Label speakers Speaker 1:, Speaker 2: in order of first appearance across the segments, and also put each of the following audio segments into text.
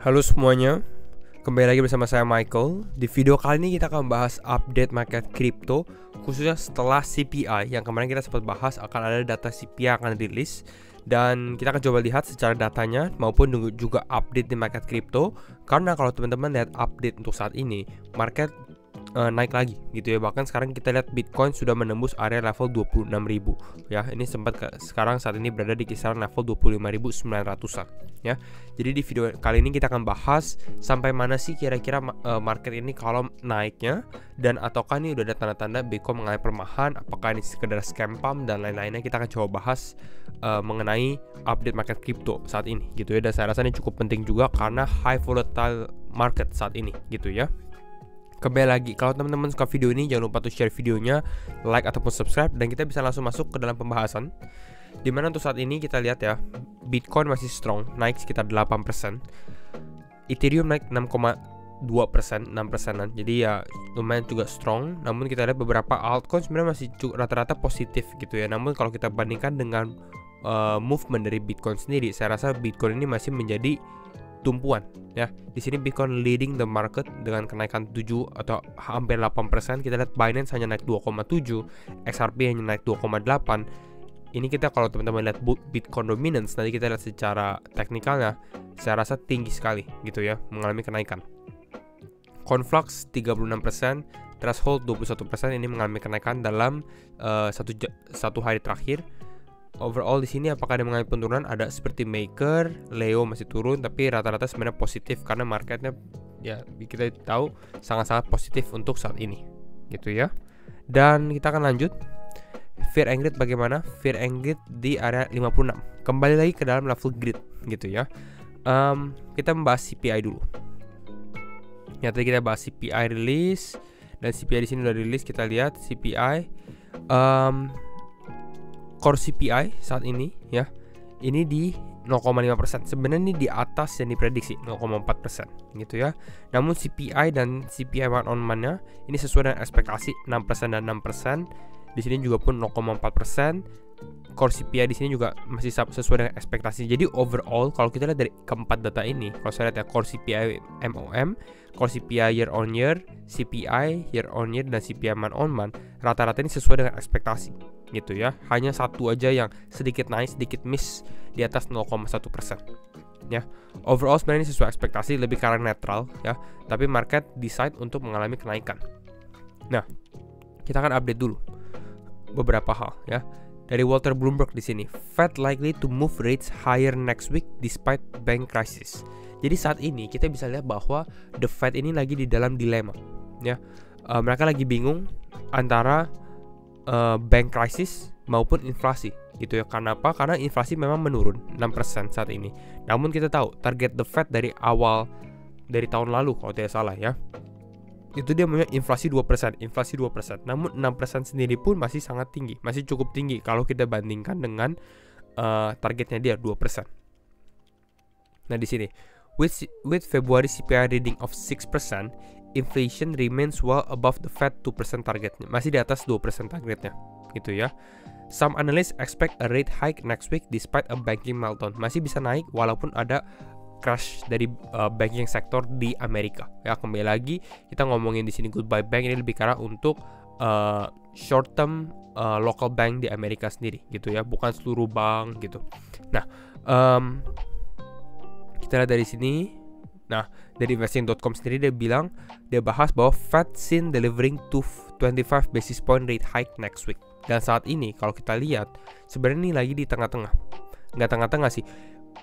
Speaker 1: Halo semuanya, kembali lagi bersama saya Michael. Di video kali ini kita akan bahas update market crypto, khususnya setelah CPI yang kemarin kita sempat bahas. Akan ada data CPI yang akan rilis, dan kita akan coba lihat secara datanya maupun juga update di market crypto. Karena kalau teman-teman lihat update untuk saat ini, market naik lagi gitu ya. Bahkan sekarang kita lihat Bitcoin sudah menembus area level 26.000 ya. Ini sempat sekarang saat ini berada di kisaran level 25.900-an ya. Jadi di video kali ini kita akan bahas sampai mana sih kira-kira market ini kalau naiknya, dan ataukah ini udah ada tanda-tanda Bitcoin mengalami pelemahan, apakah ini sekedar scam pump dan lain-lainnya. Kita akan coba bahas mengenai update market crypto saat ini gitu ya. Dan saya rasa ini cukup penting juga karena high volatile market saat ini gitu ya. Kembali lagi, kalau teman-teman suka video ini jangan lupa untuk share videonya, like ataupun subscribe, dan kita bisa langsung masuk ke dalam pembahasan. Dimana untuk saat ini kita lihat ya, Bitcoin masih strong, naik sekitar 8%, Ethereum naik 6,2%, 6%an, jadi ya lumayan juga strong. Namun kita lihat beberapa altcoin sebenarnya masih rata-rata positif gitu ya. Namun kalau kita bandingkan dengan movement dari Bitcoin sendiri, saya rasa Bitcoin ini masih menjadi tumpuan ya. Di sini Bitcoin leading the market dengan kenaikan 7 atau hampir 8%. Kita lihat Binance hanya naik 2,7, XRP hanya naik 2,8. Ini kita kalau teman-teman lihat Bitcoin dominance, nanti kita lihat secara teknikalnya, saya rasa tinggi sekali gitu ya, mengalami kenaikan. Conflux 36%, Threshold 21%, ini mengalami kenaikan dalam satu hari terakhir. Overall di sini apakah ada mengalami penurunan? Ada seperti Maker, Leo masih turun, tapi rata-rata sebenarnya positif karena marketnya ya kita tahu sangat-sangat positif untuk saat ini gitu ya. Dan kita akan lanjut. Fear and Greed bagaimana? Fear and Greed di area 56. Kembali lagi ke dalam level greed gitu ya. Kita membahas CPI dulu. Ya, tadi kita bahas CPI rilis, dan CPI di sini udah rilis. Kita lihat CPI core CPI saat ini ya, ini di 0,5%. Sebenarnya ini di atas yang diprediksi 0,4% gitu ya. Namun CPI dan CPI month on month-nya ini sesuai dengan ekspektasi 6% dan 6%. Di sini juga pun 0,4%. Core CPI di sini juga masih sesuai dengan ekspektasi. Jadi overall kalau kita lihat dari keempat data ini, kalau saya lihat ya, core CPI MOM, core CPI year on year, CPI year on year, dan CPI month on month, rata-rata ini sesuai dengan ekspektasi gitu ya. Hanya satu aja yang sedikit naik, sedikit miss di atas 0,1% ya. Overall sebenarnya ini sesuai ekspektasi, lebih ke arah netral ya, tapi market decide untuk mengalami kenaikan. Nah, kita akan update dulu beberapa hal ya. Dari Walter Bloomberg di sini, Fed likely to move rates higher next week despite bank crisis. Jadi saat ini kita bisa lihat bahwa the Fed ini lagi di dalam dilema ya. Mereka lagi bingung antara bank crisis maupun inflasi gitu ya. Karena apa? Karena inflasi memang menurun 6% saat ini. Namun kita tahu target the Fed dari tahun lalu kalau tidak salah ya, itu dia punya inflasi 2%, inflasi 2%. Namun 6% sendiri pun masih sangat tinggi, masih cukup tinggi kalau kita bandingkan dengan targetnya dia 2%. Nah, di sini with February CPI reading of 6%, inflation remains well above the Fed 2% targetnya. Masih di atas 2% targetnya gitu ya. Some analysts expect a rate hike next week despite a banking meltdown. Masih bisa naik walaupun ada crash dari banking sektor di Amerika ya. Kembali lagi kita ngomongin di sini goodbye bank, ini lebih karena untuk short term local bank di Amerika sendiri gitu ya, bukan seluruh bank gitu. Nah, kita lihat dari sini. Nah, dari investing.com sendiri dia bahas bahwa Fed seen delivering to 25 basis point rate hike next week. Dan saat ini kalau kita lihat sebenarnya ini lagi di tengah-tengah. Nggak tengah-tengah sih.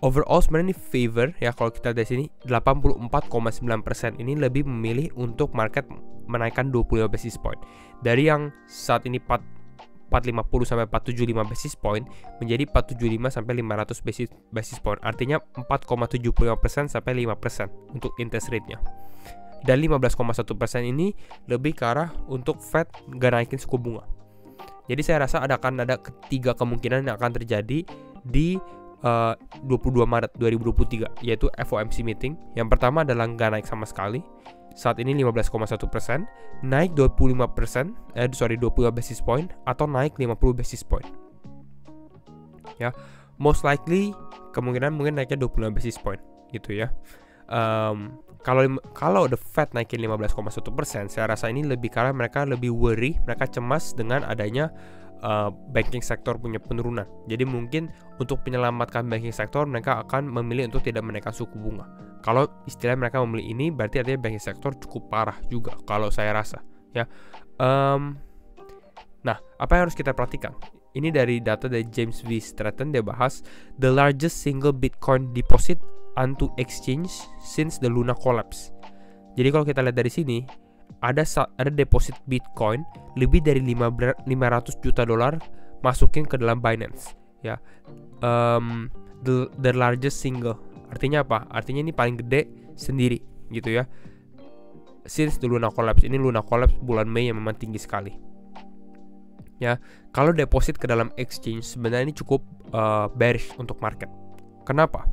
Speaker 1: Overall sebenarnya ini favor ya. Kalau kita dari sini 84,9% ini lebih memilih untuk market menaikkan 25 basis point. Dari yang saat ini 450 sampai 475 basis point menjadi 475 sampai 500 basis point. Artinya 4,75% sampai 5% untuk interest rate-nya. Dan 15,1% ini lebih ke arah untuk Fed gak naikin suku bunga. Jadi saya rasa akan ada ketiga kemungkinan yang akan terjadi di 22 Maret 2023, yaitu FOMC meeting. Yang pertama adalah nggak naik sama sekali. Saat ini 15,1%, naik 25 basis point, atau naik 50 basis point. Ya, most likely kemungkinan mungkin naiknya 25 basis point gitu ya. Kalau the Fed naikin 15,1%, saya rasa ini lebih karena mereka lebih worry, mereka cemas dengan adanya banking sektor punya penurunan. Jadi mungkin untuk menyelamatkan banking sektor, mereka akan memilih untuk tidak menaikkan suku bunga. Kalau istilah mereka memilih ini, berarti artinya banking sektor cukup parah juga kalau saya rasa, ya. Nah, apa yang harus kita perhatikan? Ini dari data dari James V. Stratton, dia bahas the largest single Bitcoin deposit onto exchange since the Luna collapse. Jadi kalau kita lihat dari sini, ada deposit Bitcoin lebih dari 500 juta dolar masukin ke dalam Binance, ya. The largest single. Artinya apa? Artinya ini paling gede sendiri, gitu ya. Since the Luna collapse. Ini Luna collapse bulan Mei yang memang tinggi sekali. Ya, kalau deposit ke dalam exchange sebenarnya ini cukup bearish untuk market. Kenapa?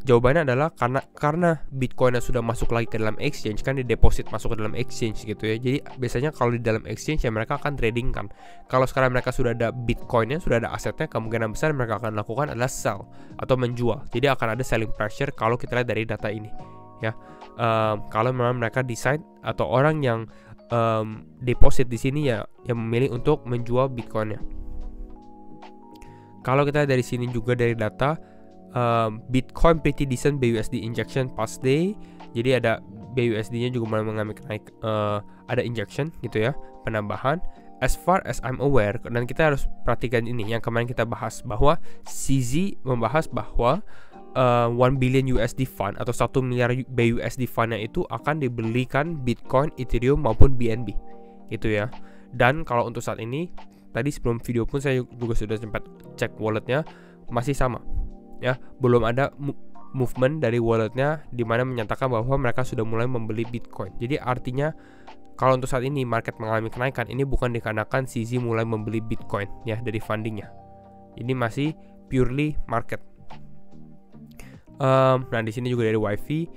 Speaker 1: Jawabannya adalah karena Bitcoinnya sudah masuk lagi ke dalam exchange, kan di deposit masuk ke dalam exchange gitu ya. Jadi biasanya kalau di dalam exchange ya mereka akan trading kan. Kalau sekarang mereka sudah ada Bitcoinnya, sudah ada asetnya, kemungkinan besar mereka akan lakukan adalah sell atau menjual. Jadi akan ada selling pressure kalau kita lihat dari data ini, ya. Kalau memang mereka decide atau orang yang deposit di sini ya yang memilih untuk menjual Bitcoinnya. Kalau kita dari sini juga dari data Bitcoin pretty decent BUSD injection past day. Jadi ada BUSD-nya juga mulai mengalami ada injection gitu ya, penambahan. As far as I'm aware, dan kita harus perhatikan ini yang kemarin kita bahas bahwa CZ membahas bahwa 1 billion USD fund atau 1 miliar BUSD fundnya itu akan dibelikan Bitcoin, Ethereum maupun BNB gitu ya. Dan kalau untuk saat ini, tadi sebelum video pun saya juga sudah sempat cek walletnya, masih sama ya, belum ada movement dari walletnya di mana menyatakan bahwa mereka sudah mulai membeli Bitcoin. Jadi artinya kalau untuk saat ini market mengalami kenaikan, ini bukan dikarenakan CZ mulai membeli Bitcoin ya dari fundingnya. Ini masih purely market. Nah di sini juga dari YV,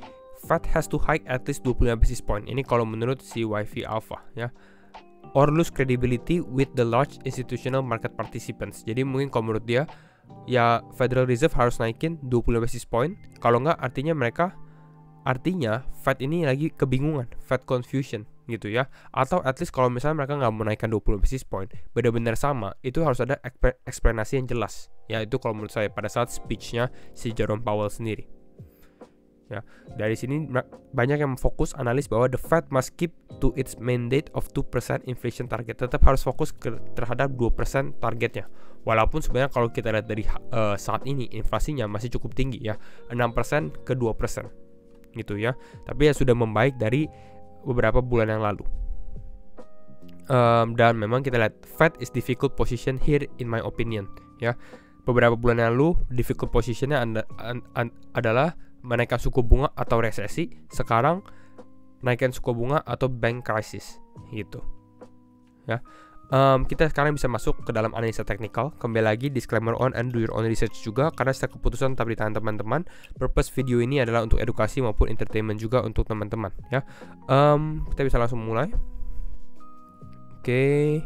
Speaker 1: Fed has to hike at least 25 basis point. Ini kalau menurut si YV Alpha ya. Or lose credibility with the large institutional market participants. Jadi mungkin kalau menurut dia ya Federal Reserve harus naikin 20 basis point. Kalau enggak artinya Fed ini lagi kebingungan, Fed confusion gitu ya. Atau at least kalau misalnya mereka nggak menaikkan 20 basis point benar-benar sama, itu harus ada eksplanasi yang jelas. Ya itu kalau menurut saya pada saat speech-nya si Jerome Powell sendiri. Ya, dari sini banyak yang fokus analis bahwa the Fed must keep to its mandate of 2% inflation target. Tetap harus fokus terhadap 2% targetnya. Walaupun sebenarnya kalau kita lihat dari saat ini inflasinya masih cukup tinggi ya, 6% ke 2% gitu ya. Tapi ya sudah membaik dari beberapa bulan yang lalu. Dan memang kita lihat Fed is difficult position here in my opinion ya. Beberapa bulan yang lalu difficult positionnya adalah menaikkan suku bunga atau resesi. Sekarang naikkan suku bunga atau bank crisis gitu ya. Kita sekarang bisa masuk ke dalam analisa teknikal. Kembali lagi disclaimer on and do your own research juga, karena setiap keputusan tetap di tangan teman-teman. Purpose video ini adalah untuk edukasi maupun entertainment juga untuk teman-teman ya. Kita bisa langsung mulai. Oke.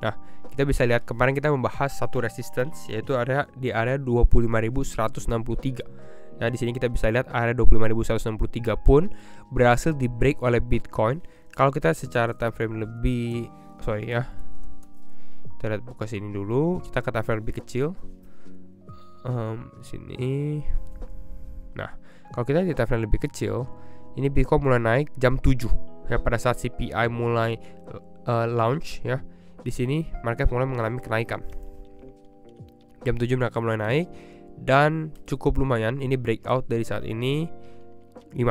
Speaker 1: Nah, kita bisa lihat kemarin kita membahas satu resistance, yaitu di area 25.163. Nah, di sini kita bisa lihat area 25.163 pun berhasil di break oleh Bitcoin. Kalau kita secara time frame lebih, kita lihat buka sini dulu. Kita ke time frame lebih kecil. Sini. Nah, kalau kita di time frame lebih kecil, ini Bitcoin mulai naik jam 7 ya, pada saat CPI mulai launch ya. Di sini market mulai mengalami kenaikan. Jam 7 mereka mulai naik dan cukup lumayan. Ini breakout dari saat ini 5%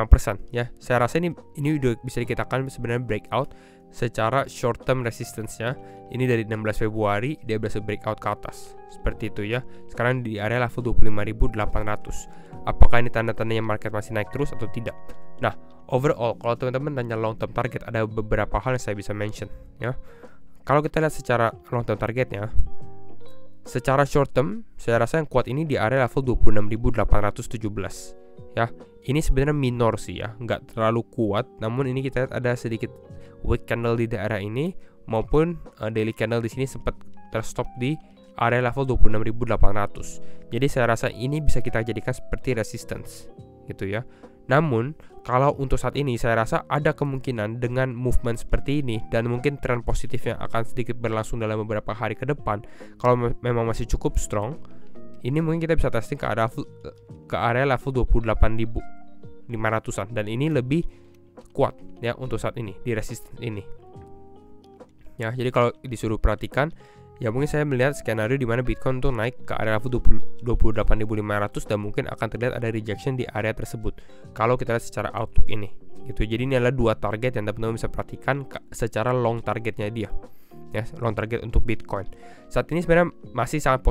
Speaker 1: ya. Saya rasa ini udah bisa dikatakan sebenarnya breakout secara short term resistance-nya. Ini dari 16 Februari dia berhasil breakout ke atas. Seperti itu ya. Sekarang di area level 25.800. Apakah ini tanda-tandanya market masih naik terus atau tidak? Nah, overall kalau teman-teman tanya long term target, ada beberapa hal yang saya bisa mention ya. Kalau kita lihat secara long term targetnya, secara short term, saya rasa yang kuat ini di area level 26.817 ya. Ini sebenarnya minor sih ya, nggak terlalu kuat. Namun ini kita lihat ada sedikit weak candle di daerah ini, maupun daily candle di sini sempat terstop di area level 26.800. Jadi saya rasa ini bisa kita jadikan seperti resistance gitu ya. Namun kalau untuk saat ini saya rasa ada kemungkinan dengan movement seperti ini dan mungkin tren positif yang akan sedikit berlangsung dalam beberapa hari ke depan, kalau memang masih cukup strong, ini mungkin kita bisa testing ke area level 28.500-an, dan ini lebih kuat ya untuk saat ini di resistance ini. Ya, jadi kalau disuruh perhatikan, ya mungkin saya melihat skenario di mana Bitcoin tuh naik ke area level 28.500 dan mungkin akan terlihat ada rejection di area tersebut kalau kita lihat secara outlook ini gitu. Jadi ini adalah dua target yang teman-teman bisa perhatikan secara long targetnya dia ya, long target untuk Bitcoin. Saat ini sebenarnya masih sangat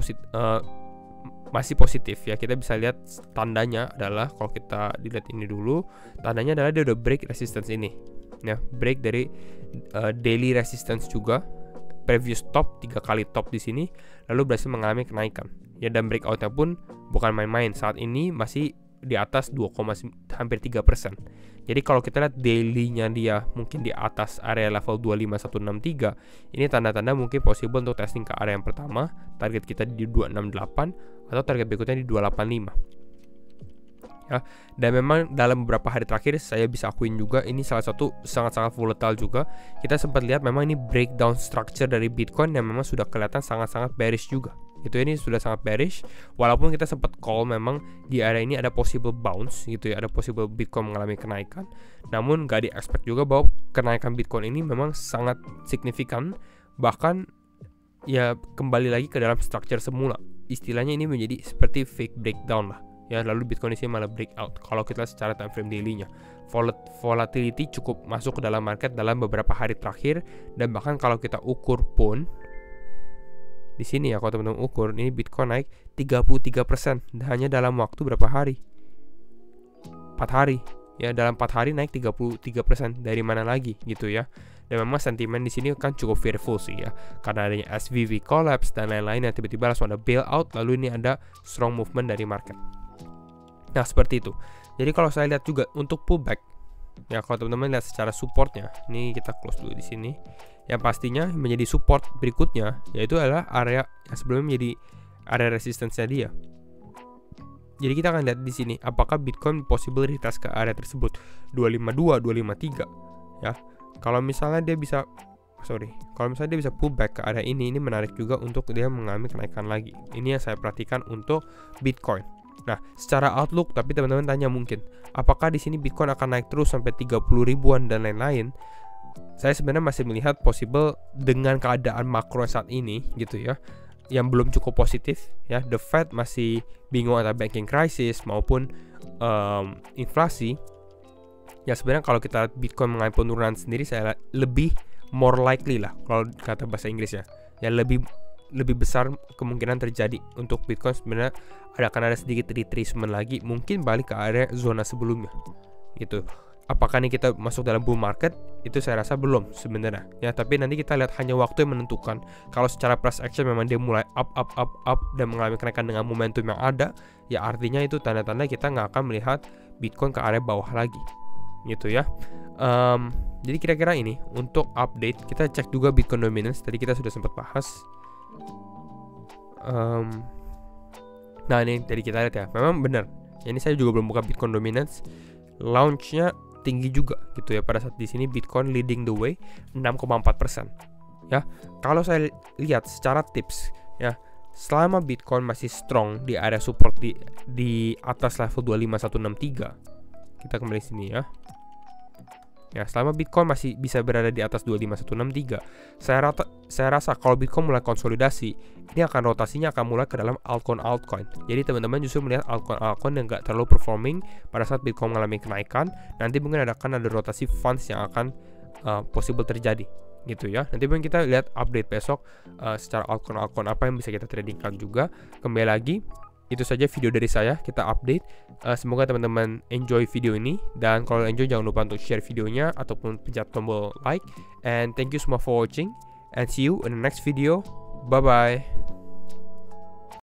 Speaker 1: masih positif ya. Kita bisa lihat tandanya adalah, kalau kita dilihat ini dulu, tandanya adalah dia udah break resistance ini ya, break dari daily resistance juga, previous top 3 kali top di sini, lalu berhasil mengalami kenaikan ya, dan breakoutnya pun bukan main-main. Saat ini masih di atas hampir 3%. Jadi kalau kita lihat daily-nya dia mungkin di atas area level 25163, ini tanda-tanda mungkin possible untuk testing ke area yang pertama, target kita di 268 atau target berikutnya di 285. Ya, dan memang dalam beberapa hari terakhir saya bisa akuin juga ini salah satu sangat-sangat volatile juga. Kita sempat lihat memang ini breakdown structure dari Bitcoin yang memang sudah kelihatan sangat-sangat bearish juga. Itu ini sudah sangat bearish, walaupun kita sempat call memang di area ini ada possible bounce gitu ya, ada possible Bitcoin mengalami kenaikan. Namun gak di-expect juga bahwa kenaikan Bitcoin ini memang sangat signifikan, bahkan ya kembali lagi ke dalam structure semula. Istilahnya ini menjadi seperti fake breakdown lah. Ya, lalu Bitcoin ini malah breakout. Kalau kita secara time frame daily-nya, volatility cukup masuk ke dalam market dalam beberapa hari terakhir, dan bahkan kalau kita ukur pun di sini ya, kalau teman-teman ukur ini Bitcoin naik 33% hanya dalam waktu berapa hari? 4 hari. Ya, dalam 4 hari naik 33%. Dari mana lagi gitu ya. Dan memang sentimen di sini kan cukup fearful sih ya, karena adanya SVB collapse dan lain-lain yang tiba-tiba langsung ada bailout, lalu ini ada strong movement dari market. Nah, seperti itu. Jadi kalau saya lihat juga untuk pullback, ya kalau teman-teman lihat secara supportnya, ini kita close dulu di sini. Yang pastinya menjadi support berikutnya yaitu adalah area yang sebelumnya menjadi area resistance-nya dia. Jadi kita akan lihat di sini apakah Bitcoin possible retest ke area tersebut 252, 253 ya. Kalau misalnya dia bisa pullback ke area ini menarik juga untuk dia mengalami kenaikan lagi. Ini yang saya perhatikan untuk Bitcoin. Nah, secara outlook, tapi teman-teman tanya mungkin, apakah di sini Bitcoin akan naik terus sampai 30 ribuan dan lain-lain? Saya sebenarnya masih melihat possible dengan keadaan makro saat ini gitu ya, yang belum cukup positif ya. The Fed masih bingung antara banking crisis maupun inflasi. Ya sebenarnya kalau kita lihat Bitcoin mengalami penurunan sendiri, saya lebih more likely lah kalau kata bahasa Inggris ya. Ya lebih besar kemungkinan terjadi untuk Bitcoin sebenarnya akan ada sedikit retracement lagi, mungkin balik ke area zona sebelumnya gitu. Apakah ini kita masuk dalam bull market? Itu saya rasa belum sebenarnya ya, tapi nanti kita lihat, hanya waktu yang menentukan. Kalau secara price action memang dia mulai up dan mengalami kenaikan dengan momentum yang ada, ya artinya itu tanda-tanda kita nggak akan melihat Bitcoin ke area bawah lagi gitu ya. Jadi kira-kira ini untuk update. Kita cek juga Bitcoin dominance, tadi kita sudah sempat bahas. Nah ini tadi kita lihat ya, memang benar. Ini saya juga belum buka Bitcoin dominance. Launchnya tinggi juga gitu ya pada saat di sini Bitcoin leading the way 6,4% ya. Kalau saya lihat secara tips ya, selama Bitcoin masih strong di area support di atas level 25163, kita kembali sini ya. Ya, selama Bitcoin masih bisa berada di atas 25163, saya rasa kalau Bitcoin mulai konsolidasi, ini akan rotasinya akan mulai ke dalam altcoin. Jadi teman-teman justru melihat altcoin yang nggak terlalu performing pada saat Bitcoin mengalami kenaikan, nanti mungkin akan ada rotasi funds yang akan possible terjadi gitu ya. Nanti mungkin kita lihat update besok secara altcoin apa yang bisa kita tradingkan juga. Kembali lagi, itu saja video dari saya, kita update. Semoga teman-teman enjoy video ini, dan kalau enjoy jangan lupa untuk share videonya ataupun pencet tombol like. And thank you semua for watching, and see you in the next video. Bye bye.